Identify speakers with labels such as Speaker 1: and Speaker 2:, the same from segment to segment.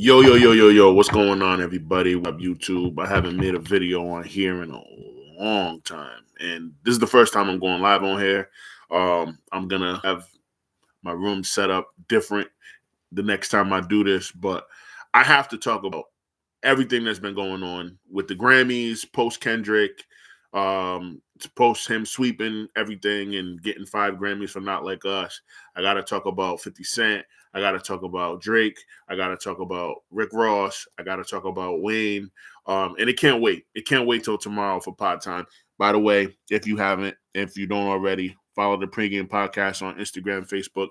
Speaker 1: Yo, what's going on, everybody? Up YouTube. I haven't made a video on here in a long time. And this is the first time I'm going live on here. I'm going to have my room set up different the next time I do this. But I have to talk about everything that's been going on with the Grammys, post Kendrick, post him sweeping everything and getting 5 Grammys for Not Like Us. I got to talk about 50 Cent. I got to talk about Drake. I got to talk about Rick Ross. I got to talk about Wayne. And it can't wait. It can't wait till tomorrow for pod time. By the way, if you don't already, follow the pregame podcast on Instagram, Facebook.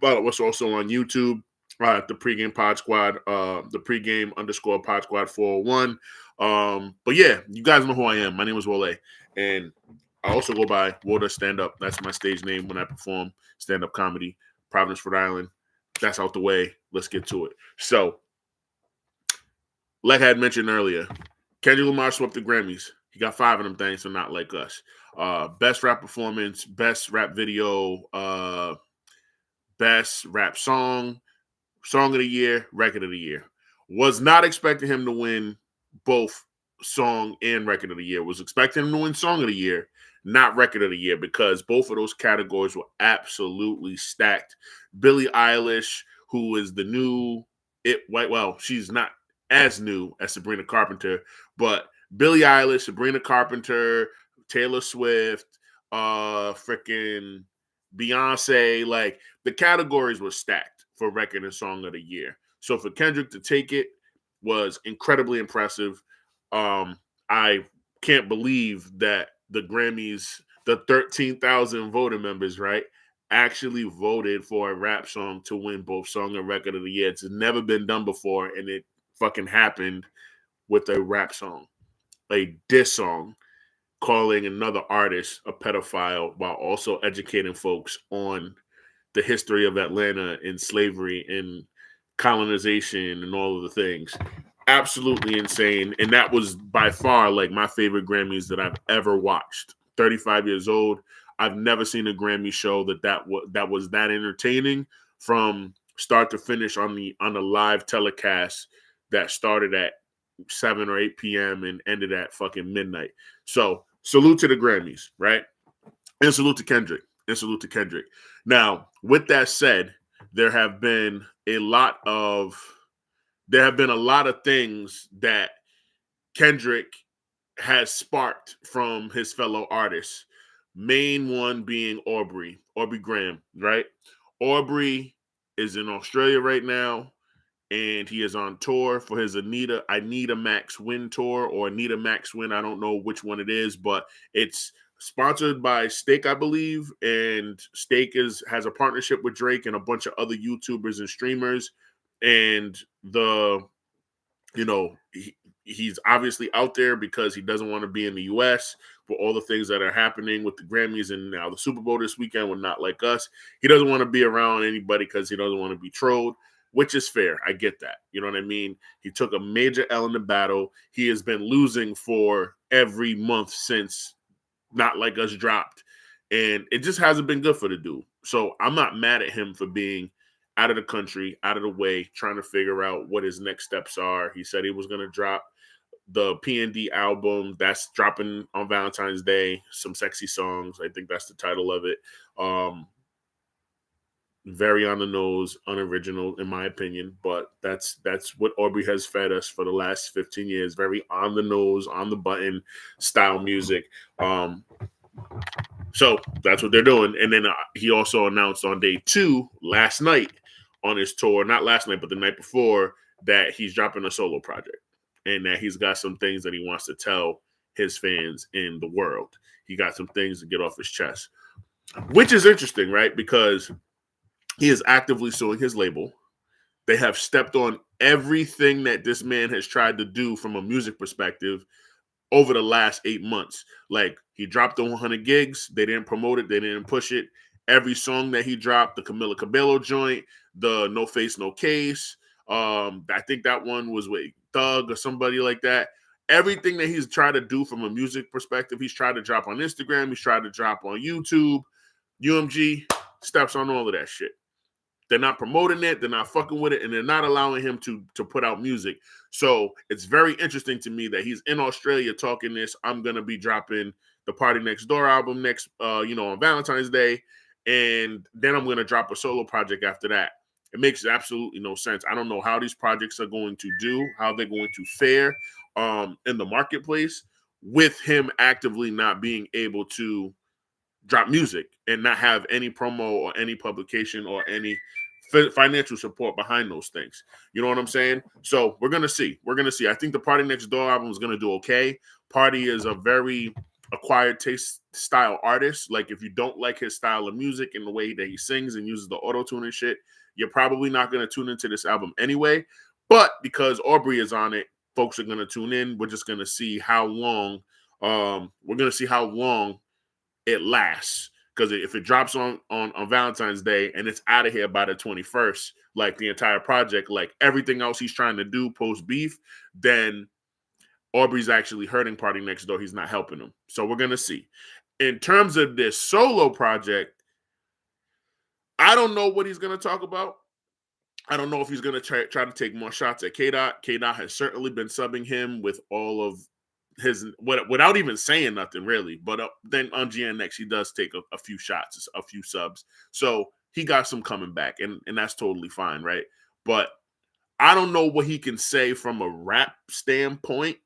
Speaker 1: Follow us also on YouTube. The pregame pod squad, the pregame _pod squad 401. But yeah, you guys know who I am. My name is Wale, and I also go by Water Stand Up. That's my stage name when I perform stand up comedy. Providence, Rhode Island. That's out the way. Let's get to it. So, like I had mentioned earlier, Kendrick Lamar swept the Grammys. He got 5 of them things, so Not Like Us. Best rap performance, best rap video, best rap song of the year, record of the year. Was not expecting him to win both song and record of the year. Was expecting him to win song of the year, not record of the year, because both of those categories were absolutely stacked. Billie Eilish, who is the new she's not as new as Sabrina Carpenter, but Billie Eilish, Sabrina Carpenter, Taylor Swift, freaking Beyonce, like the categories were stacked for record and song of the year. So for Kendrick to take it was incredibly impressive. I can't believe that the Grammys, the 13,000 voting members, right, actually voted for a rap song to win both song and record of the year. It's never been done before, and it fucking happened with a rap song, a diss song, calling another artist a pedophile while also educating folks on the history of Atlanta and slavery and colonization and all of the things. Absolutely insane. And that was by far like my favorite Grammys that I've ever watched. 35 years old. I've never seen a Grammy show that was that entertaining from start to finish on the live telecast that started at 7 or 8 p.m. and ended at fucking midnight. So salute to the Grammys, right? And salute to Kendrick. Now, with that said, there have been a lot of things that Kendrick has sparked from his fellow artists. Main one being Aubrey Graham, right? Aubrey is in Australia right now, and he is on tour for his I Need a Max Win tour, or Anita Max Win. I don't know which one it is, but it's sponsored by Steak, I believe, and Steak has a partnership with Drake and a bunch of other YouTubers and streamers, and he's obviously out there because he doesn't want to be in the U.S. for all the things that are happening with the Grammys and now the Super Bowl this weekend with Not Like Us. He doesn't want to be around anybody because he doesn't want to be trolled, which is fair. I get that. You know what I mean? He took a major L in the battle. He has been losing for every month since Not Like Us dropped, and it just hasn't been good for the dude. So I'm not mad at him for being out of the country, out of the way, trying to figure out what his next steps are. He said he was going to drop the P&D album that's dropping on Valentine's Day, some sexy songs. I think that's the title of it. Very on the nose, unoriginal in my opinion, but that's what Aubrey has fed us for the last 15 years. Very on the nose, on the button style music. So that's what they're doing. And then he also announced on day 2 last night on his tour, not last night, but the night before, that he's dropping a solo project and that he's got some things that he wants to tell his fans in the world. He got some things to get off his chest, which is interesting, right? Because he is actively suing his label. They have stepped on everything that this man has tried to do from a music perspective over the last 8 months. Like, he dropped the 100 gigs. They didn't promote it. They didn't push it. Every song that he dropped, the Camila Cabello joint, the No Face, No Case, I think that one was with Thug or somebody like that. Everything that he's tried to do from a music perspective, he's tried to drop on Instagram. He's tried to drop on YouTube. UMG steps on all of that shit. They're not promoting it. They're not fucking with it, and they're not allowing him to put out music. So it's very interesting to me that he's in Australia talking this. I'm gonna be dropping the Party Next Door album next, on Valentine's Day, and then I'm gonna drop a solo project after that. It makes absolutely no sense. I don't know how these projects are going to do, how they're going to fare in the marketplace with him actively not being able to drop music and not have any promo or any publication or any financial support behind those things. You know what I'm saying? So we're gonna see. We're gonna see. I think the Party Next Door album is gonna do okay. Party is a very acquired taste style artist. Like if you don't like his style of music and the way that he sings and uses the auto tune and shit, you're probably not gonna tune into this album anyway. But because Aubrey is on it, folks are gonna tune in. We're just gonna see how long. We're gonna see how long it lasts, because if it drops on Valentine's Day and it's out of here by the 21st, like the entire project, like everything else he's trying to do post beef, then Aubrey's actually hurting Party Next Door. He's not helping him. So we're gonna see. In terms of this solo project, I don't know what he's gonna talk about. I don't know if he's gonna try to take more shots at K-Dot. K-Dot has certainly been subbing him with all of his without even saying nothing really, but then on GNX he does take a few shots, a few subs, so he got some coming back, and that's totally fine, right? But I don't know what he can say from a rap standpoint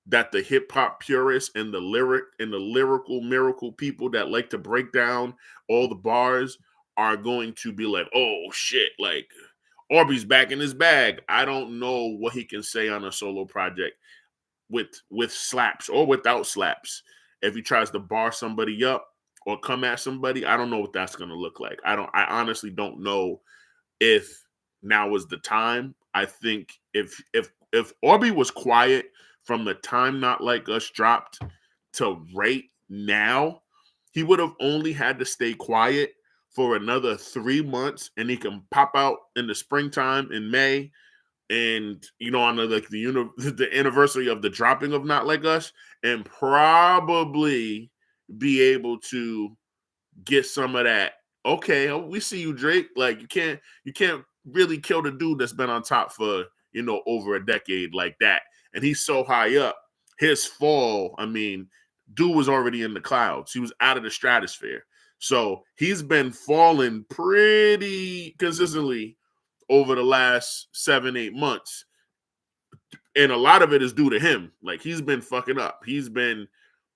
Speaker 1: that the hip hop purists and the lyrical miracle people that like to break down all the bars are going to be like, oh shit, like Aubrey's back in his bag. I don't know what he can say on a solo project with slaps or without slaps. If he tries to bar somebody up or come at somebody, I don't know what that's going to look like. I honestly don't know if now is the time. I think if Aubrey was quiet from the time Not Like Us dropped to right now, he would have only had to stay quiet for another 3 months, and he can pop out in the springtime in May, and on the anniversary of the dropping of Not Like Us, and probably be able to get some of that. Okay, we see you, Drake. Like you can't really kill the dude that's been on top for over a decade like that, and he's so high up. His fall, I mean, dude was already in the clouds. He was out of the stratosphere, so he's been falling pretty consistently over the last 7-8 months, and a lot of it is due to him. Like he's been fucking up. He's been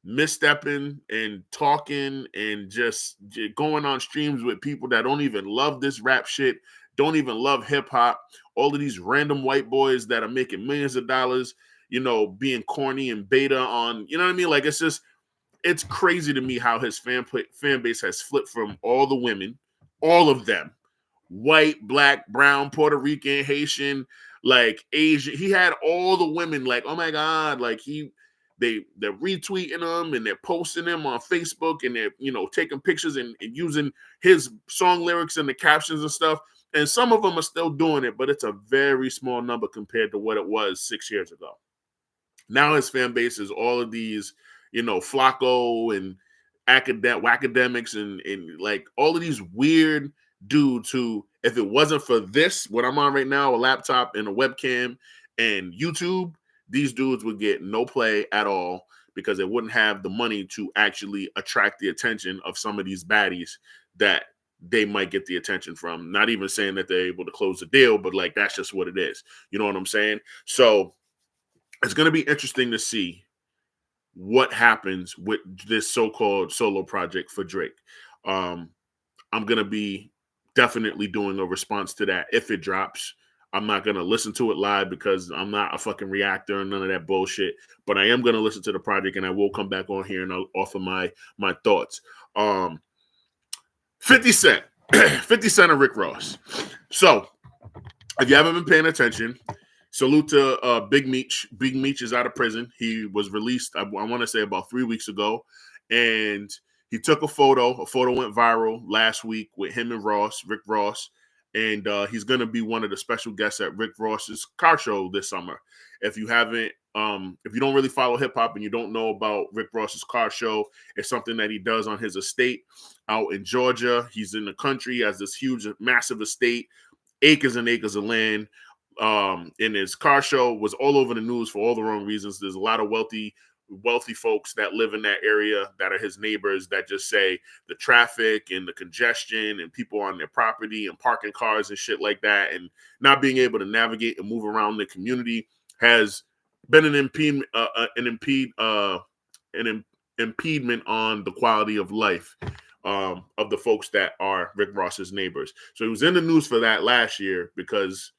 Speaker 1: misstepping and talking and just going on streams with people that don't even love this rap shit, don't even love hip hop. All of these random white boys that are making millions of dollars, being corny and beta on, you know what I mean? Like it's crazy to me how his fan base has flipped from all the women, all of them, white, black, brown, Puerto Rican, Haitian, like Asian. He had all the women like, oh my God, like they're retweeting him and they're posting him on Facebook, and they're taking pictures and using his song lyrics and the captions and stuff. And some of them are still doing it, but it's a very small number compared to what it was 6 years ago. Now his fan base is all of these, Flacco and academics and like all of these weird dudes who, if it wasn't for this, what I'm on right now, a laptop and a webcam and YouTube, these dudes would get no play at all, because they wouldn't have the money to actually attract the attention of some of these baddies that they might get the attention from. Not even saying that they're able to close the deal, but like that's just what it is. You know what I'm saying? So it's going to be interesting to see what happens with this so-called solo project for Drake. I'm going to be definitely doing a response to that if it drops. I'm not going to listen to it live because I'm not a fucking reactor and none of that bullshit, but I am going to listen to the project, and I will come back on here and I'll offer my thoughts. 50 Cent. 50 Cent and Rick Ross. So if you haven't been paying attention, salute to Big Meech. Big Meech is out of prison. He was released, I want to say, about 3 weeks ago. And he took a photo. A photo went viral last week with him and Rick Ross. And he's going to be one of the special guests at Rick Ross's car show this summer. If you haven't if you don't really follow hip hop and you don't know about Rick Ross's car show, it's something that he does on his estate out in Georgia. He's in the country, he has this huge, massive estate, acres and acres of land. And his car show was all over the news for all the wrong reasons. There's a lot of wealthy folks that live in that area that are his neighbors that just say the traffic and the congestion and people on their property and parking cars and shit like that and not being able to navigate and move around the community has been an impediment on the quality of life of the folks that are Rick Ross's neighbors. So he was in the news for that last year because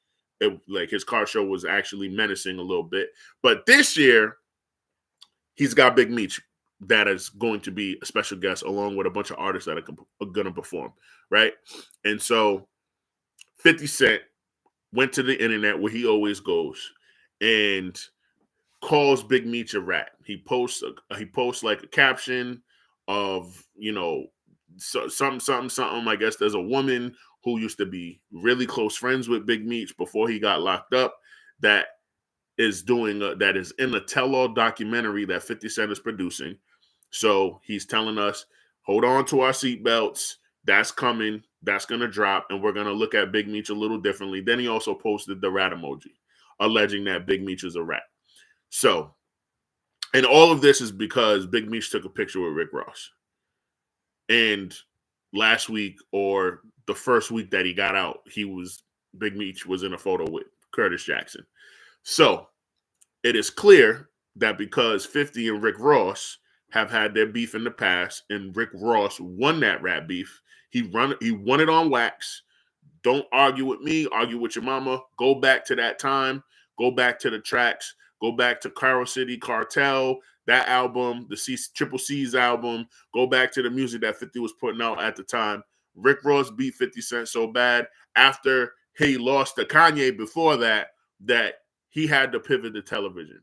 Speaker 1: his car show was actually menacing a little bit. But this year, he's got Big Meech that is going to be a special guest along with a bunch of artists that are going to perform, right? And so 50 Cent went to the internet where he always goes and calls Big Meech a rat. He posts like a caption of, something. I guess there's a woman who used to be really close friends with Big Meech before he got locked up that is in a tell-all documentary that 50 Cent is producing. So he's telling us, hold on to our seatbelts. That's coming. That's going to drop. And we're going to look at Big Meech a little differently. Then he also posted the rat emoji, alleging that Big Meech is a rat. So, and all of this is because Big Meech took a picture with Rick Ross. And last week, or the first week that he got out, Big Meech was in a photo with Curtis Jackson. So it is clear that because 50 and Rick Ross have had their beef in the past, and Rick Ross won that rap beef, he won it on wax. Don't argue with me, argue with your mama. Go back to that time. Go back to the tracks. Go back to Carol City Cartel, that album, the Triple C's album. Go back to the music that 50 was putting out at the time. Rick Ross beat 50 Cent so bad after he lost to Kanye before that he had to pivot to television,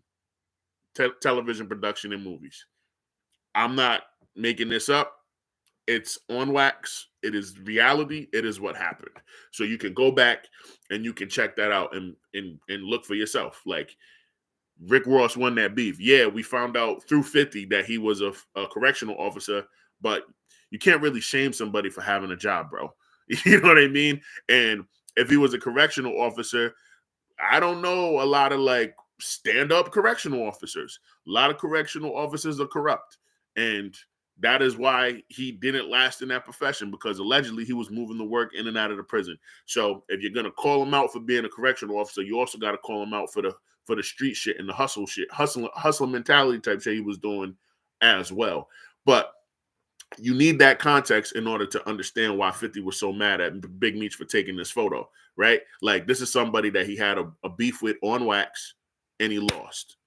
Speaker 1: television production and movies. I'm not making this up. It's on wax. It is reality. It is what happened. So you can go back and you can check that out and look for yourself. Like, Rick Ross won that beef. Yeah, we found out through 50 that he was a correctional officer, but you can't really shame somebody for having a job, bro. You know what I mean? And if he was a correctional officer, I don't know a lot of like stand-up correctional officers. A lot of correctional officers are corrupt. And that is why he didn't last in that profession, because allegedly he was moving the work in and out of the prison. So if you're going to call him out for being a correctional officer, you also got to call him out for the street shit and the hustle mentality type shit he was doing as well. But you need that context in order to understand why 50 was so mad at Big Meech for taking this photo, right? Like, this is somebody that he had a beef with on wax, and he lost.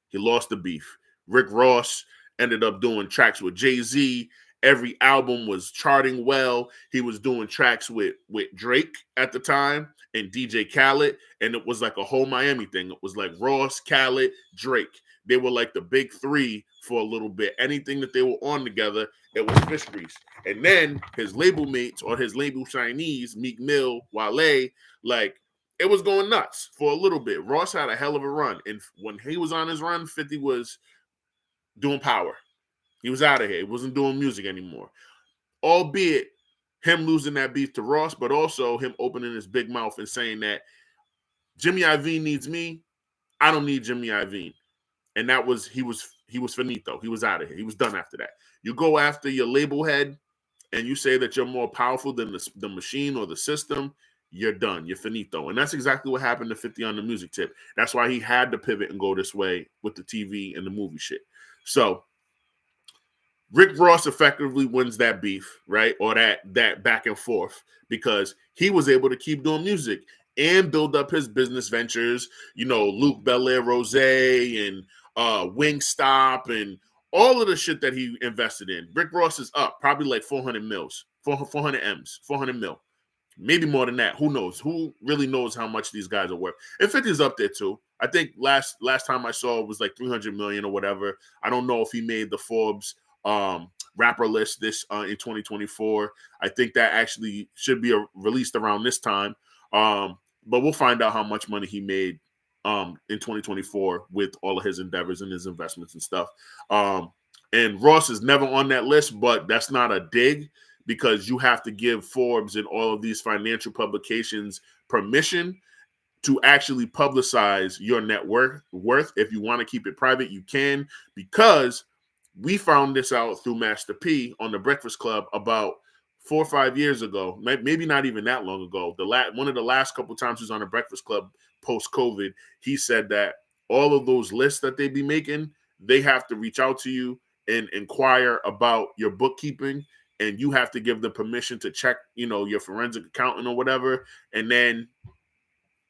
Speaker 1: He lost the beef. Rick Ross ended up doing tracks with Jay-Z. Every album was charting well. He was doing tracks with Drake at the time and DJ Khaled, and it was like a whole Miami thing. It was like Ross, Khaled, Drake. They were like the big three for a little bit. Anything that they were on together, it was fish grease. And then his label mates or his label Chinese, Meek Mill, Wale, like, it was going nuts for a little bit. Ross had a hell of a run. And when he was on his run, 50 was doing power. He was out of here. He wasn't doing music anymore. Albeit him losing that beef to Ross, but also him opening his big mouth and saying that Jimmy Iovine needs me. I don't need Jimmy Iovine. And that was, he was finito. He was out of here. He was done after that. You go after your label head and you say that you're more powerful than the machine or the system, you're done. You're finito. And that's exactly what happened to 50 on the music tip. That's why he had to pivot and go this way with the TV and the movie shit. So Rick Ross effectively wins that beef, right? Or that back and forth, because he was able to keep doing music and build up his business ventures, Luke Belair Rose and Wingstop and all of the shit that he invested in. Rick Ross is up probably like 400 mils, 400 M's, 400 mil, maybe more than that. Who knows? Who really knows how much these guys are worth? And 50's up there too. I think last time I saw it was like 300 million or whatever. I don't know if he made the Forbes rapper list this in 2024. I think that actually should be released around this time. But we'll find out how much money he made in 2024 with all of his endeavors and his investments and stuff. And Ross is never on that list, but that's not a dig because you have to give Forbes and all of these financial publications permission to actually publicize your net worth. If you want to keep it private, you can, because we found this out through Master P on the Breakfast Club about 4 or 5 years ago, maybe not even that long ago. One of the last couple times he was on the Breakfast Club post-COVID, he said that all of those lists that they be making, they have to reach out to you and inquire about your bookkeeping, and you have to give them permission to check, your forensic accountant or whatever. And then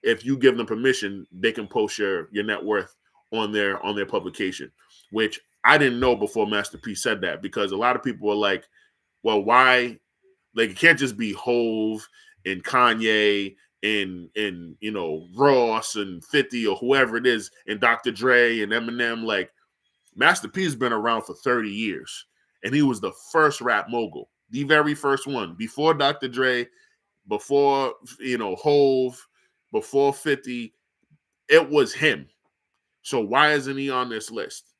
Speaker 1: if you give them permission, they can post your net worth on their publication, which I didn't know before Master P said that, because a lot of people were like, well, why? Like, it can't just be Hove and Kanye and Ross and 50 or whoever it is, and Dr. Dre and Eminem. Like, Master P's been around for 30 years, and he was the first rap mogul, the very first one, before Dr. Dre, before Hove, before 50. It was him. So why isn't he on this list?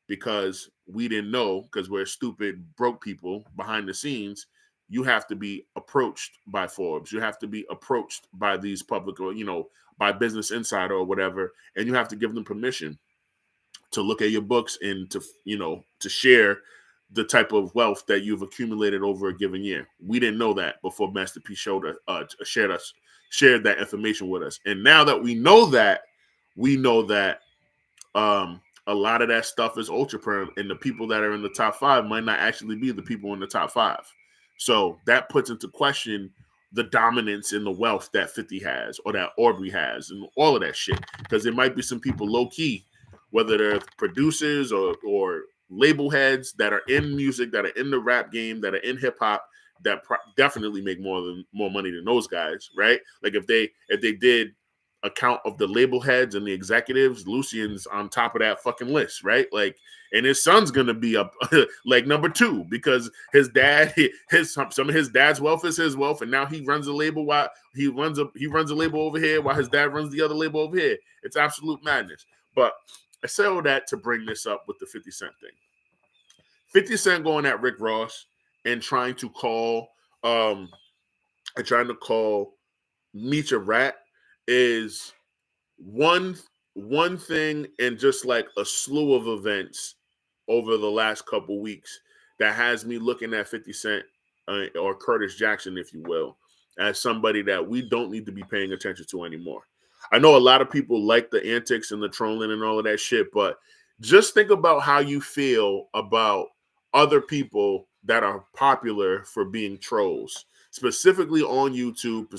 Speaker 1: Because we didn't know, because we're stupid, broke people behind the scenes. You have to be approached by Forbes. You have to be approached by these public, or, by Business Insider or whatever, and you have to give them permission to look at your books and to share the type of wealth that you've accumulated over a given year. We didn't know that before Master P shared that information with us. And now that we know that a lot of that stuff is ultra perm, and the people that are in the top 5 might not actually be the people in the top 5. So that puts into question the dominance in the wealth that 50 has, or that Aubrey has, and all of that shit. Because there might be some people low key, whether they're producers or label heads that are in music, that are in the rap game, that are in hip hop, that definitely make more money than those guys, right? Like if they did a count of the label heads and the executives, Lucian's on top of that fucking list, right? Like, and his son's gonna be up like number 2, because his dad, some of his dad's wealth is his wealth, and now he runs a label while he runs a label over here while his dad runs the other label over here. It's absolute madness. But I say all that to bring this up with the 50 Cent thing. 50 Cent going at Rick Ross and trying to call Meech a rat is one thing, and just like a slew of events over the last couple weeks that has me looking at 50 Cent or Curtis Jackson, if you will, as somebody that we don't need to be paying attention to anymore. I know a lot of people like the antics and the trolling and all of that shit, but just think about how you feel about other people that are popular for being trolls, specifically on YouTube,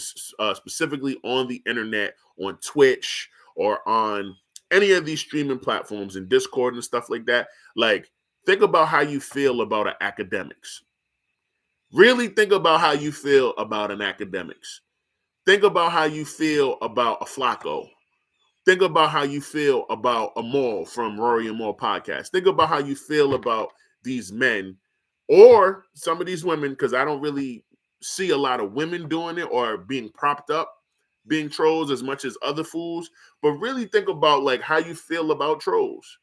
Speaker 1: specifically on the internet, on Twitch, or on any of these streaming platforms and Discord and stuff like that. Like, think about how you feel about an academics. Really think about how you feel about an academics. Think about how you feel about a Flacco. Think about how you feel about a Maul from Rory and Maul podcast. Think about how you feel about these men or some of these women, because I don't really see a lot of women doing it or being propped up, being trolls as much as other fools. But really think about like how you feel about trolls.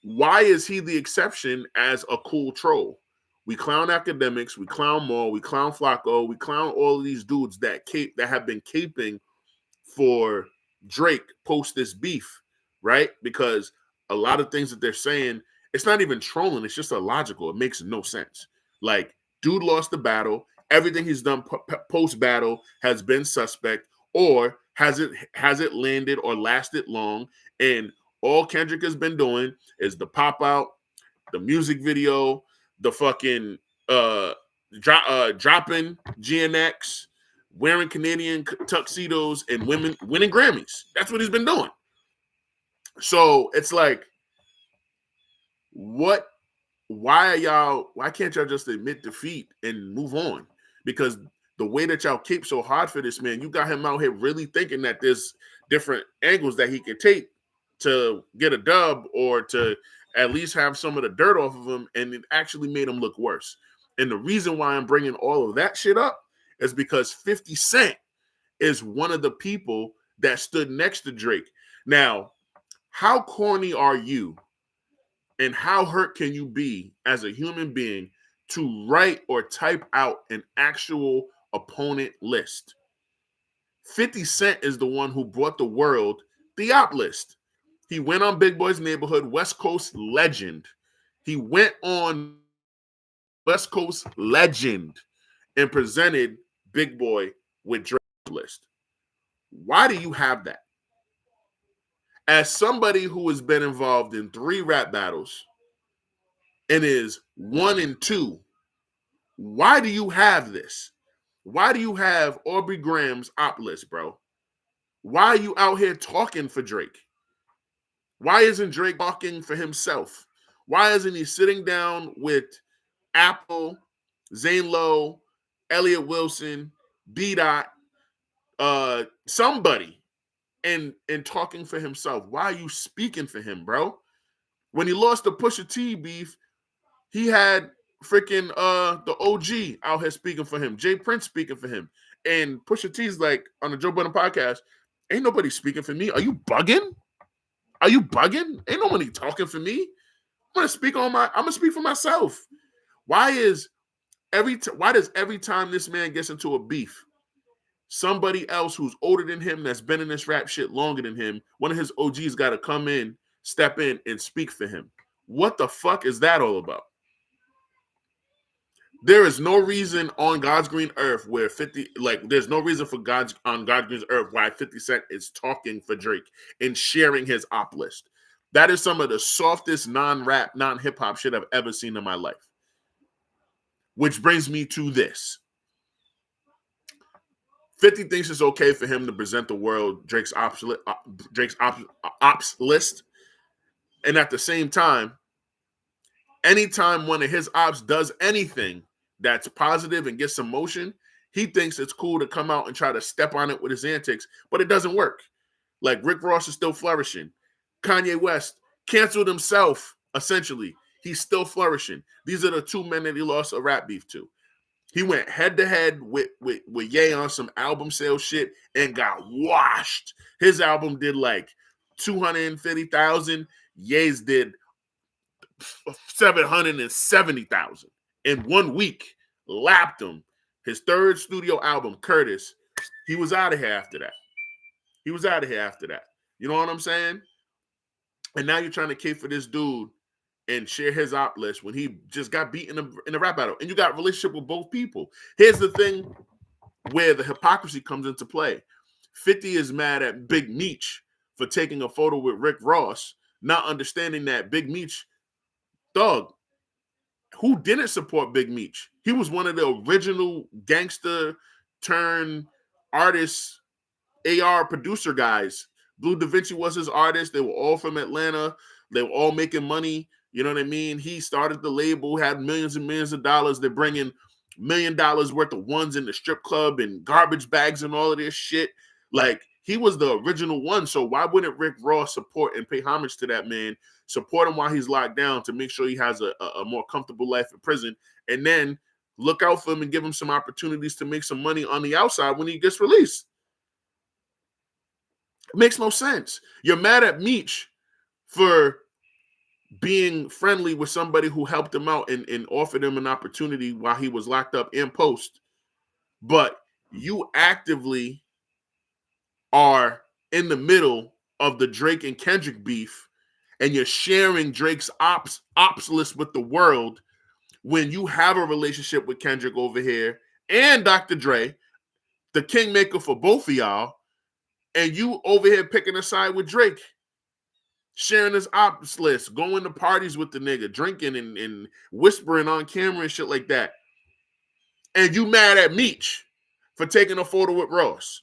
Speaker 1: Why is he the exception as a cool troll? We clown academics, we clown Maul, we clown Flacco, we clown all of these dudes that have been caping for Drake post this beef, right? Because a lot of things that they're saying, it's not even trolling, it's just illogical. It makes no sense. Like, dude lost the battle. Everything he's done post battle has been suspect, or has it landed or lasted long. And all Kendrick has been doing is the pop out, the music video, the fucking dropping GNX, wearing Canadian tuxedos, and women winning Grammys. That's what he's been doing. So it's like, why can't y'all just admit defeat and move on? Because the way that y'all keep so hard for this man, you got him out here really thinking that there's different angles that he can take to get a dub, or to at least have some of the dirt off of him, and it actually made him look worse. And the reason why I'm bringing all of that shit up is because 50 Cent is one of the people that stood next to Drake. Now, how corny are you and how hurt can you be as a human being to write or type out an actual opponent list? 50 Cent is the one who brought the world the op list. He went on Big Boy's Neighborhood, West Coast legend. He went on West Coast legend and presented Big Boy with Drake's list. Why do you have that? As somebody who has been involved in 3 rap battles and is 1-2, why do you have this? Why do you have Aubrey Graham's op list, bro? Why are you out here talking for Drake? Why isn't Drake talking for himself? Why isn't he sitting down with Apple, Zane Lowe, Elliott Wilson, B. Dot, somebody, and talking for himself? Why are you speaking for him, bro? When he lost the Pusha T beef, he had freaking the OG out here speaking for him, Jay Prince speaking for him, and Pusha T's like on the Joe Budden podcast, ain't nobody speaking for me. Are you bugging? Are you bugging? Ain't nobody talking for me. I'm gonna speak for myself. Why does every time this man gets into a beef, somebody else who's older than him, that's been in this rap shit longer than him, one of his OGs got to come in, step in, and speak for him? What the fuck is that all about? There is no reason on God's green earth where 50, there's no reason for on God's green earth why 50 Cent is talking for Drake and sharing his op list. That is some of the softest non-rap, non-hip-hop shit I've ever seen in my life. Which brings me to this. 50 thinks it's okay for him to present the world Drake's ops list. And at the same time, anytime one of his ops does anything that's positive and gets some motion, he thinks it's cool to come out and try to step on it with his antics, but it doesn't work. Like Rick Ross is still flourishing. Kanye West canceled himself, essentially. He's still flourishing. These are the 2 men that he lost a rap beef to. He went head-to-head with Ye on some album sales shit and got washed. His album did like 250,000. Ye's did 770,000 in 1 week. Lapped him. His 3rd studio album, Curtis, he was out of here after that. You know what I'm saying? And now you're trying to cape for this dude and share his op list when he just got beaten in a rap battle. And you got a relationship with both people. Here's the thing where the hypocrisy comes into play. 50 is mad at Big Meech for taking a photo with Rick Ross, not understanding that Big Meech, dog, who didn't support Big Meech? He was one of the original gangster turn artists, AR producer guys. Blue Da Vinci was his artist. They were all from Atlanta. They were all making money. You know what I mean? He started the label, had millions and millions of dollars. They're bringing $1 million worth of ones in the strip club and garbage bags and all of this shit. Like, he was the original one. So why wouldn't Rick Ross support and pay homage to that man, support him while he's locked down to make sure he has a more comfortable life in prison, and then look out for him and give him some opportunities to make some money on the outside when he gets released? It makes no sense. You're mad at Meech for being friendly with somebody who helped him out and offered him an opportunity while he was locked up in post. But you actively are in the middle of the Drake and Kendrick beef, and you're sharing Drake's ops list with the world when you have a relationship with Kendrick over here and Dr. Dre, the kingmaker for both of y'all, and you over here picking a side with Drake, sharing his ops list, going to parties with the nigga, drinking and whispering on camera and shit like that. And you mad at Meech for taking a photo with Ross.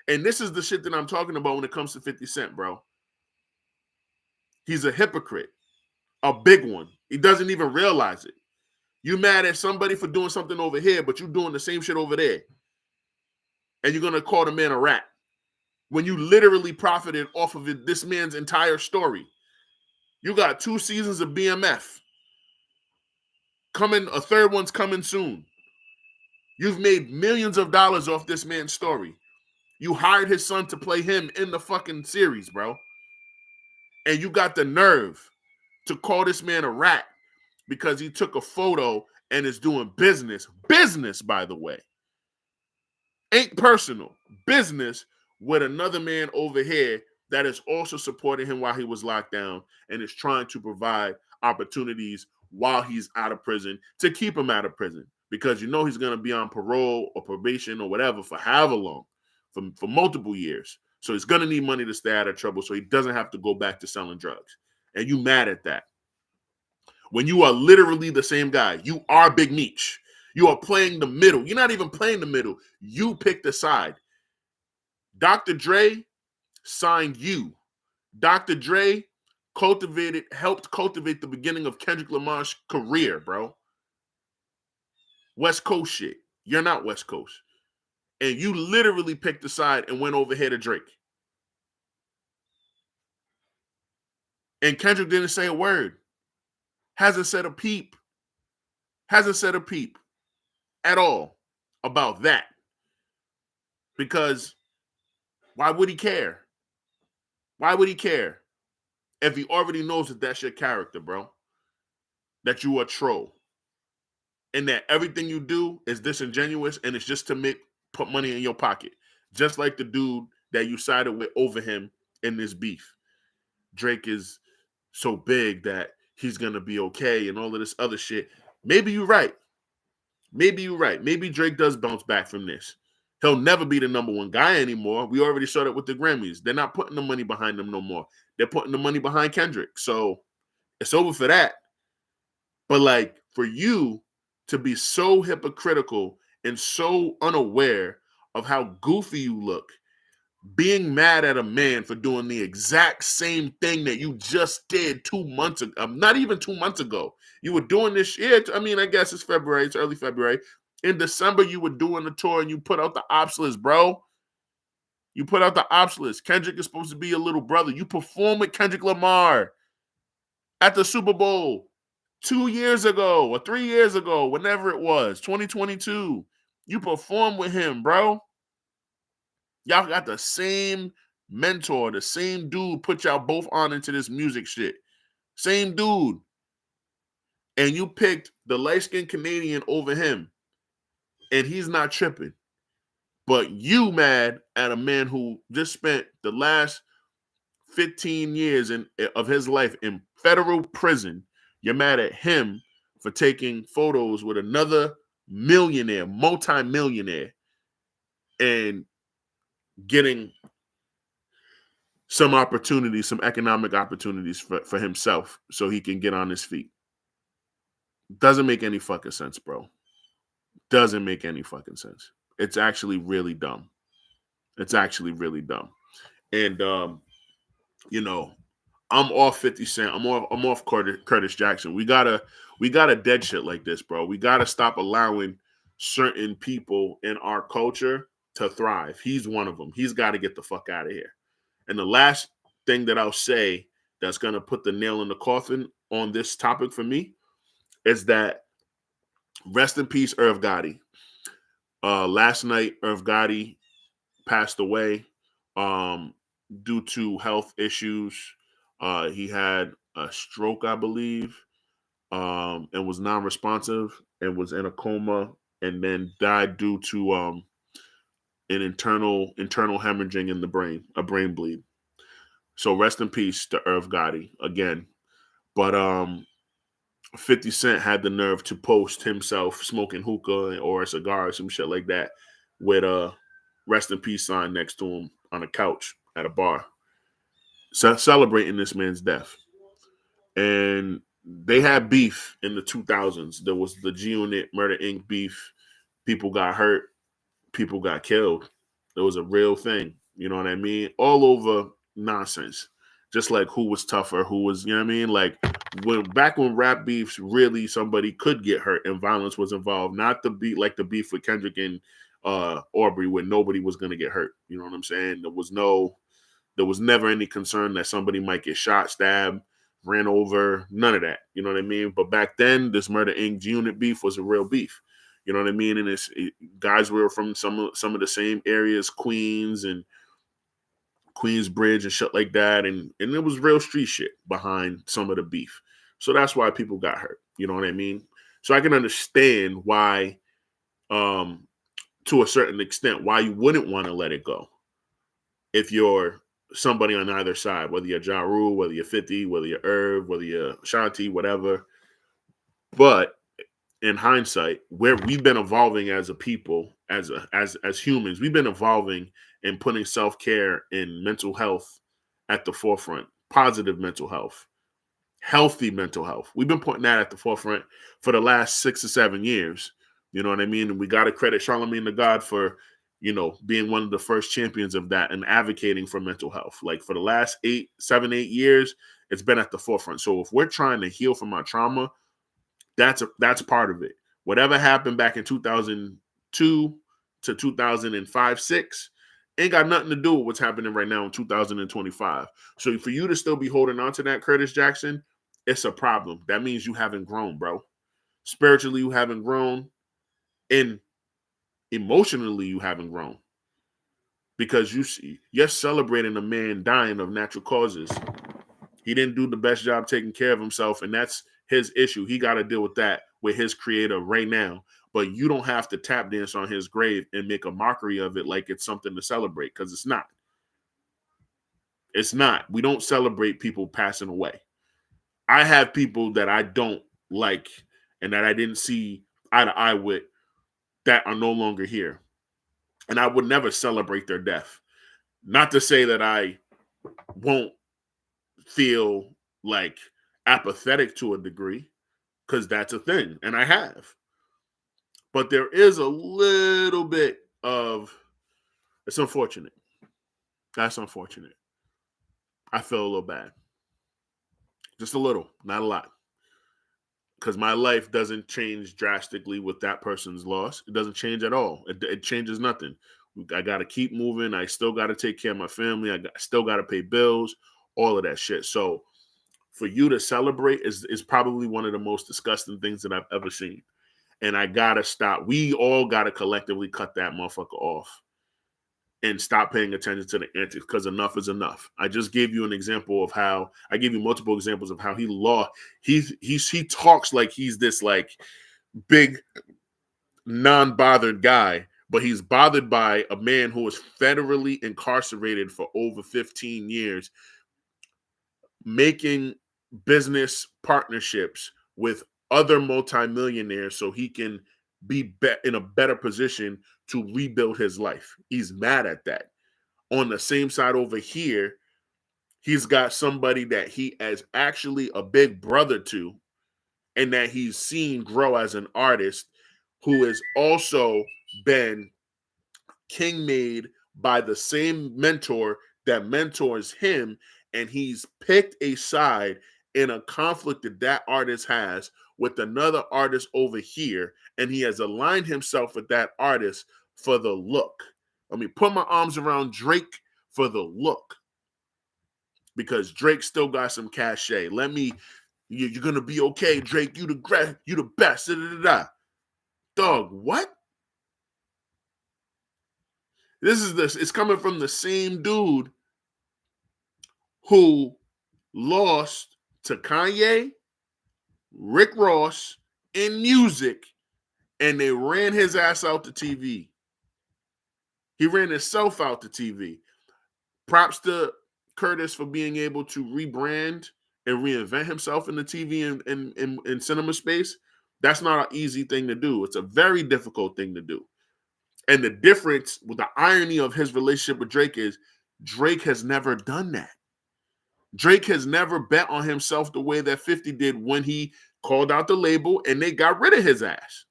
Speaker 1: And this is the shit that I'm talking about when it comes to 50 Cent, bro. He's a hypocrite, a big one. He doesn't even realize it. You mad at somebody for doing something over here, but you doing the same shit over there. And you're going to call the man a rat when you literally profited off of this man's entire story. You got 2 seasons of BMF. A 3rd one's coming soon. You've made millions of dollars off this man's story. You hired his son to play him in the fucking series, bro. And you got the nerve to call this man a rat because he took a photo and is doing business. Business, by the way. Ain't personal. Business with another man over here that is also supporting him while he was locked down and is trying to provide opportunities while he's out of prison to keep him out of prison. Because you know he's going to be on parole or probation or whatever for however long, for multiple years. So he's going to need money to stay out of trouble so he doesn't have to go back to selling drugs. And you mad at that. When you are literally the same guy. You are Big Meech. You are playing the middle. You're not even playing the middle. You picked a side. Dr. Dre signed you. Dr. Dre helped cultivate the beginning of Kendrick Lamar's career, bro. West Coast shit. You're not West Coast. And you literally picked a side and went over here to Drake. And Kendrick didn't say a word. Hasn't said a peep. Hasn't said a peep at all about that. Because why would he care? Why would he care if he already knows that that's your character, bro? That you are a troll. And that everything you do is disingenuous and it's just to put money in your pocket. Just like the dude that you sided with over him in this beef. Drake is so big that he's going to be okay and all of this other shit. Maybe you're right. Maybe you're right. Maybe Drake does bounce back from this. He'll never be the number one guy anymore. We already saw that with the Grammys. They're not putting the money behind them no more. They're putting the money behind Kendrick. So it's over for that. But like for you to be so hypocritical and so unaware of how goofy you look, being mad at a man for doing the exact same thing that you just did 2 months ago, not even 2 months ago. You were doing this shit. I mean, I guess it's February. It's early February. In December, you were doing the tour and you put out the ops list, bro. You put out the ops list. Kendrick is supposed to be your little brother. You performed with Kendrick Lamar at the Super Bowl 2 years ago or 3 years ago, whenever it was, 2022. You performed with him, bro. Y'all got the same mentor, the same dude put y'all both on into this music shit. Same dude. And you picked the light-skinned Canadian over him. And he's not tripping. But you mad at a man who just spent the last 15 years of his life in federal prison. You're mad at him for taking photos with another millionaire, multi-millionaire, and getting some opportunities, some economic opportunities for himself so he can get on his feet. Doesn't make any fucking sense, bro. Doesn't make any fucking sense. It's actually really dumb. It's actually really dumb. And you know, I'm off 50 Cent. I'm off Curtis Jackson. We gotta dead shit like this, bro. We gotta stop allowing certain people in our culture to thrive. He's one of them. He's got to get the fuck out of here. And the last thing that I'll say that's gonna put the nail in the coffin on this topic for me is that rest in peace, Irv Gotti. Last night, Irv Gotti passed away due to health issues. He had a stroke, I believe, and was non-responsive and was in a coma and then died due to an internal hemorrhaging in the brain, a brain bleed. So rest in peace to Irv Gotti again. But 50 Cent had the nerve to post himself smoking hookah or a cigar or some shit like that with a rest in peace sign next to him on a couch at a bar, celebrating this man's death. And they had beef in the 2000s. There was the G-Unit Murder Inc. beef. People got hurt. People got killed. It was a real thing. You know what I mean? All over nonsense. Just like who was tougher, who was, you know what I mean? Like back when rap beefs really somebody could get hurt and violence was involved, not the beat like the beef with Kendrick and Aubrey where nobody was gonna get hurt. You know what I'm saying? There was never any concern that somebody might get shot, stabbed, ran over, none of that. You know what I mean? But back then, this Murder Inc. Unit beef was a real beef. You know what I mean? And guys were from some of the same areas, Queens and Queensbridge and shit like that, and it was real street shit behind some of the beef. So that's why people got hurt. You know what I mean? So I can understand why, to a certain extent, why you wouldn't want to let it go if you're somebody on either side, whether you're Ja Rule, whether you're 50, whether you're Irv, whether you're Shanti, whatever. But in hindsight, where we've been evolving as a people, as humans, we've been evolving and putting self-care and mental health at the forefront, positive mental health, healthy mental health. We've been putting that at the forefront for the last 6 or 7 years. You know what I mean? And we got to credit Charlamagne the God for, being one of the first champions of that and advocating for mental health. Like for the last 7, 8 years, it's been at the forefront. So if we're trying to heal from our trauma, that's part of it. Whatever happened back in 2002 to 2005, 6 ain't got nothing to do with what's happening right now in 2025. So for you to still be holding on to that, Curtis Jackson, it's a problem. That means you haven't grown, bro. Spiritually, you haven't grown, and emotionally, you haven't grown, because you're celebrating a man dying of natural causes. He didn't do the best job taking care of himself, and that's his issue. He got to deal with that with his creator right now. But you don't have to tap dance on his grave and make a mockery of it like it's something to celebrate, because it's not. It's not. We don't celebrate people passing away. I have people that I don't like and that I didn't see eye to eye with that are no longer here. And I would never celebrate their death. Not to say that I won't feel like apathetic to a degree, because that's a thing, and I have. But there is a little bit of, it's unfortunate. That's unfortunate. I feel a little bad. Just a little, not a lot. Because my life doesn't change drastically with that person's loss. It doesn't change at all. It changes nothing. I got to keep moving. I still got to take care of my family. I still got to pay bills, all of that shit. So for you to celebrate is probably one of the most disgusting things that I've ever seen. And I got to stop. We all got to collectively cut that motherfucker off and stop paying attention to the antics, because enough is enough. I just gave you an example of how, I gave you multiple examples of how he lost. He talks like he's this like big non-bothered guy, but he's bothered by a man who was federally incarcerated for over 15 years, making business partnerships with other multimillionaires so he can be in a better position to rebuild his life. He's mad at that. On the same side over here, he's got somebody that he is actually a big brother to, and that he's seen grow as an artist, who has also been king made by the same mentor that mentors him, and he's picked a side in a conflict that artist has with another artist over here, and he has aligned himself with that artist for the look. Let me put my arms around Drake for the look, because Drake still got some cachet. You're gonna be okay, Drake. You the best. Da, da, da, da. Dog, what? It's coming from the same dude who lost to Kanye, Rick Ross in music, and they ran his ass out to TV. He ran himself out to TV. Props to Curtis for being able to rebrand and reinvent himself in the TV and cinema space. That's not an easy thing to do. It's a very difficult thing to do. And the difference with the irony of his relationship with Drake is Drake has never done that. Drake has never bet on himself the way that 50 did when he called out the label and they got rid of his ass.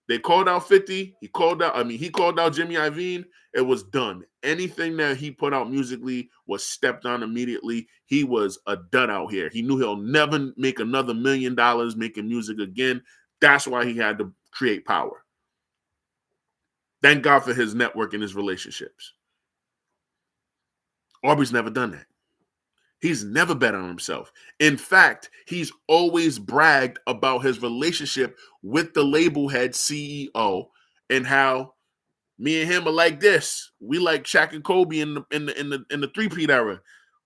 Speaker 1: They called out 50. He called out Jimmy Iovine. It was done. Anything that he put out musically was stepped on immediately. He was a dud out here. He knew he'll never make another $1 million making music again. That's why he had to create power. Thank God for his network and his relationships. Aubrey's never done that. He's never bet on himself. In fact, he's always bragged about his relationship with the label head CEO and how Me and him are like this. We like Shaq and Kobe in the three-peat era.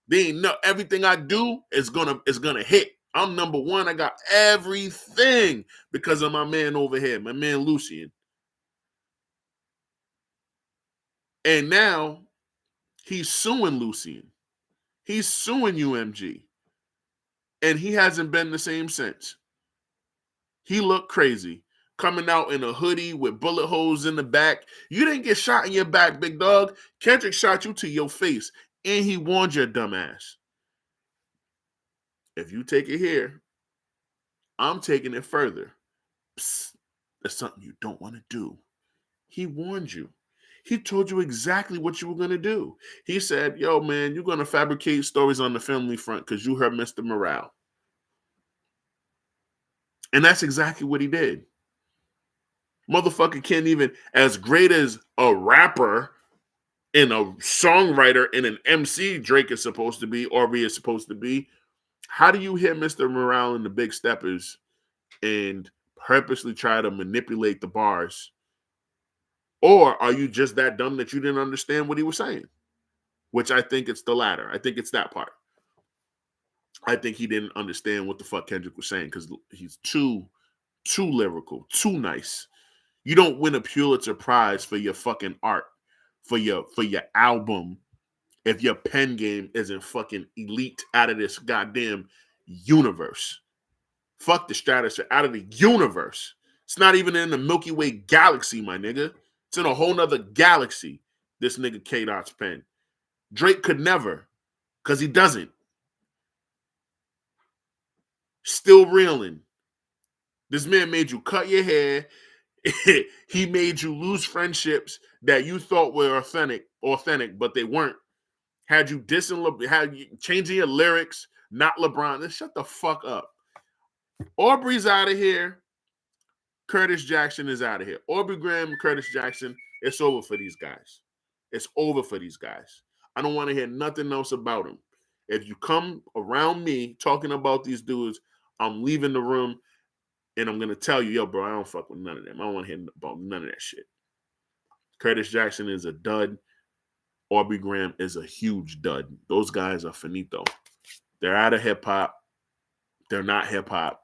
Speaker 1: They ain't no everything I do is gonna hit. I'm number one. I got everything because of my man over here, my man Lucian. And now he's suing Lucian. He's suing UMG. And he hasn't been the same since. He looked crazy. Coming out in a hoodie with bullet holes in the back. You didn't get shot in your back, big dog. Kendrick shot you to your face. And he warned your dumb ass. If you take it here, I'm taking it further. Psst, that's something you don't want to do. He warned you. He told you exactly what you were going to do. He said, yo, man, you're going to fabricate stories on the family front because you heard Mr. Morale. And that's exactly what he did. Motherfucker can't even, as great as a rapper and a songwriter and an MC Drake is supposed to be, Aubrey is supposed to be, how do you hit Mr. Morale and the Big Steppers and purposely try to manipulate the bars? Or are you just that dumb that you didn't understand what he was saying? Which I think it's the latter. I think it's that part. I think he didn't understand what the fuck Kendrick was saying because he's too lyrical, too nice. You don't win a Pulitzer Prize for your fucking art, for your album, if your pen game isn't fucking elite out of this goddamn universe. Fuck the stratosphere, out of the universe. It's not even in the Milky Way galaxy, my nigga. It's in a whole nother galaxy, this nigga K-Dot's pen. Drake could never, because he doesn't. Still reeling. This man made you cut your hair. He made you lose friendships that you thought were authentic, but they weren't. Had you dissing, had you changing your lyrics, not LeBron. Then shut the fuck up. Aubrey's out of here. Curtis Jackson is out of here. Aubrey Graham, Curtis Jackson, it's over for these guys. It's over for these guys. I don't want to hear nothing else about them. If you come around me talking about these dudes, I'm leaving the room and I'm going to tell you, yo, bro, I don't fuck with none of them. I don't want to hear about none of that shit. Curtis Jackson is a dud. Aubrey Graham is a huge dud. Those guys are finito. They're out of hip-hop. They're not hip-hop.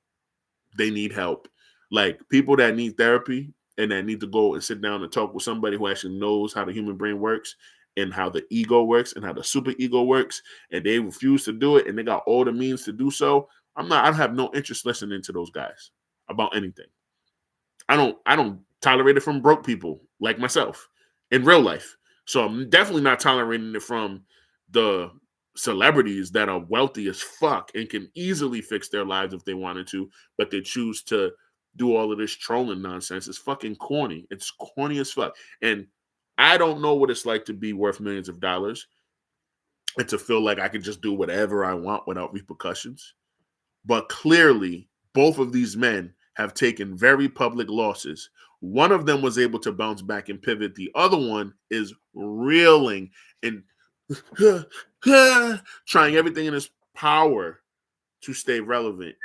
Speaker 1: They need help. Like, people that need therapy and that need to go and sit down and talk with somebody who actually knows how the human brain works and how the ego works and how the super ego works, and they refuse to do it and they got all the means to do so, I have no interest listening to those guys about anything. I don't tolerate it from broke people like myself in real life. So I'm definitely not tolerating it from the celebrities that are wealthy as fuck and can easily fix their lives if they wanted to, but they choose to do all of this trolling nonsense. It's fucking corny. It's corny as fuck. And I don't know what it's like to be worth millions of dollars and to feel like I can just do whatever I want without repercussions. But clearly, both of these men have taken very public losses. One of them was able to bounce back and pivot. The other one is reeling and trying everything in his power to stay relevant.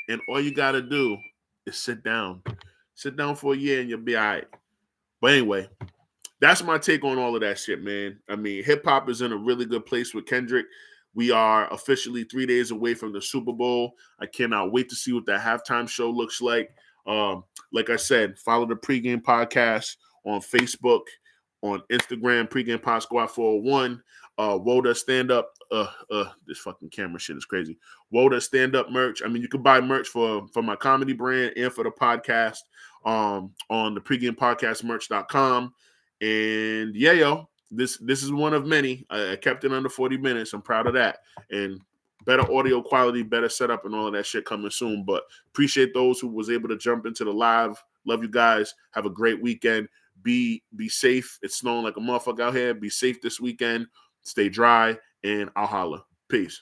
Speaker 1: And all you got to do is sit down. Sit down for a year and you'll be all right. But anyway, that's my take on all of that shit, man. I mean, hip-hop is in a really good place with Kendrick. We are officially 3 days away from the Super Bowl. I cannot wait to see what that halftime show looks like. Like I said, follow the pregame podcast on Facebook, on Instagram, pregame pod squad 401. Woda stand up. This fucking camera shit is crazy. Woda stand up merch. I mean, you can buy merch for my comedy brand and for the podcast on the pregame podcast merch.com. And yeah, yo, this is one of many. I kept it under 40 minutes. I'm proud of that. And better audio quality, better setup, and all of that shit coming soon. But appreciate those who was able to jump into the live. Love you guys. Have a great weekend. Be safe. It's snowing like a motherfucker out here. Be safe this weekend. Stay dry, and I'll holla. Peace.